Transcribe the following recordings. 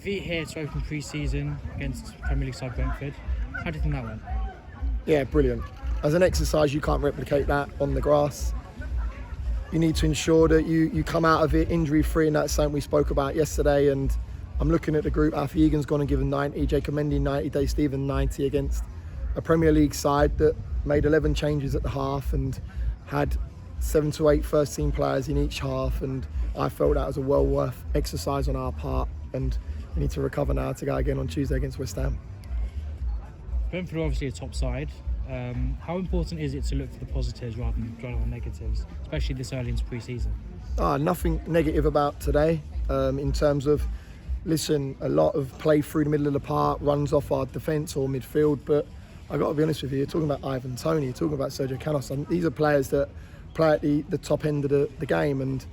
defeat here to open pre-season against Premier League side Brentford. How do you think that went? Yeah, brilliant. As an exercise, you can't replicate that on the grass. You need to ensure that you come out of it injury-free, and that's something we spoke about yesterday. And I'm looking at the group. Alfie Egan's gone and given 90, Jacob Mendy 90, Dave Stephen 90 against a Premier League side that made 11 changes at the half and had 7 to 8 first-team players in each half. And I felt that was a well worth exercise on our part. And we need to recover now to go again on Tuesday against West Ham. Brentford are obviously a top side. How important is it to look for the positives rather than dwell on negatives, especially this early into pre-season? Nothing negative about today in terms of, listen, a lot of play through the middle of the park, runs off our defence or midfield, but I've got to be honest with you, you're talking about Ivan Toney, you're talking about Sergio Canos, and these are players that play at the top end of the game, and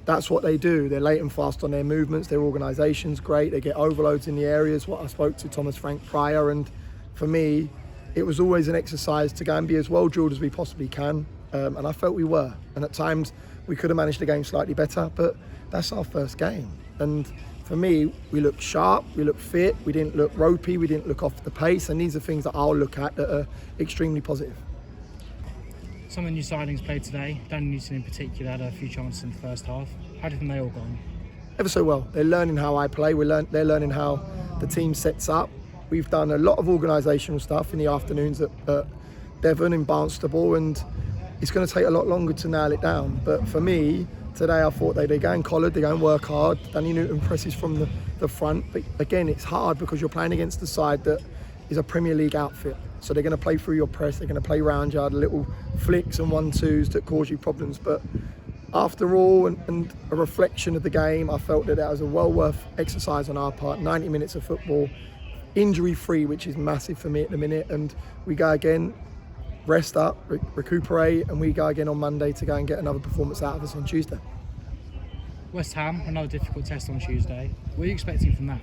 that's what they do. They're late and fast on their movements, their organisation's great, they get overloads in the areas, what I spoke to Thomas Frank prior, and for me, it was always an exercise to go and be as well drilled as we possibly can, and I felt we were. And at times we could have managed the game slightly better, but that's our first game. And for me, we looked sharp, we looked fit, we didn't look ropey, we didn't look off the pace, and these are things that I'll look at that are extremely positive. Some of the new signings played today. Danny Newton in particular had a few chances in the first half. How do you think they all gone? Ever so well. They're learning how I play, they're learning how the team sets up. We've done a lot of organisational stuff in the afternoons at Devon in Barnstable, and it's going to take a lot longer to nail it down. But for me, today I thought they go and collared, they go and work hard. Danny Newton presses from the front. But again, it's hard because you're playing against a side that is a Premier League outfit. So they're going to play through your press, they're going to play round yard, little flicks and 1-2s that cause you problems. But after all, and a reflection of the game, I felt that was a well worth exercise on our part. 90 minutes of football, injury-free, which is massive for me at the minute, and we go again, rest up, recuperate, and we go again on Monday to go and get another performance out of us on Tuesday. West Ham, another difficult test on Tuesday. What are you expecting from that?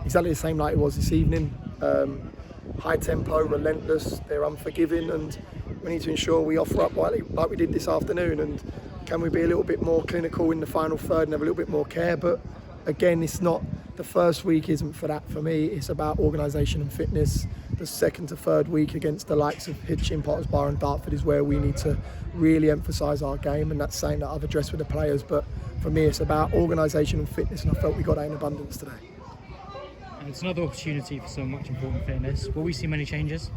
Exactly the same like it was this evening. High tempo, relentless, they're unforgiving, and we need to ensure we offer up like we did this afternoon. And can we be a little bit more clinical in the final third and have a little bit more care? But again, it's not, the first week isn't for that for me. It's about organisation and fitness. The second to third week against the likes of Hitchin, Potters Bar and Dartford is where we need to really emphasise our game, and that's something that I've addressed with the players. But for me, it's about organisation and fitness, and I felt we got that in abundance today. And it's another opportunity for some much important fitness. Will we see many changes?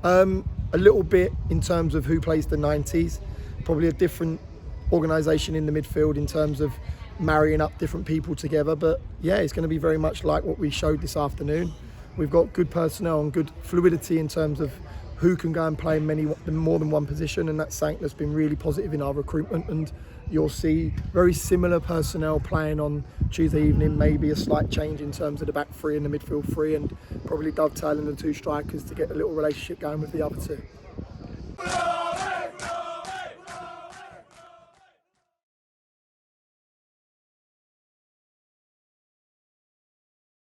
A little bit in terms of who plays the 90s. Probably a different organisation in the midfield in terms of marrying up different people together, but yeah, it's going to be very much like what we showed this afternoon. We've got good personnel and good fluidity in terms of who can go and play more than one position, and that's something that's been really positive in our recruitment. And you'll see very similar personnel playing on Tuesday evening, maybe a slight change in terms of the back three and the midfield three, and probably dovetailing the two strikers to get a little relationship going with the other two.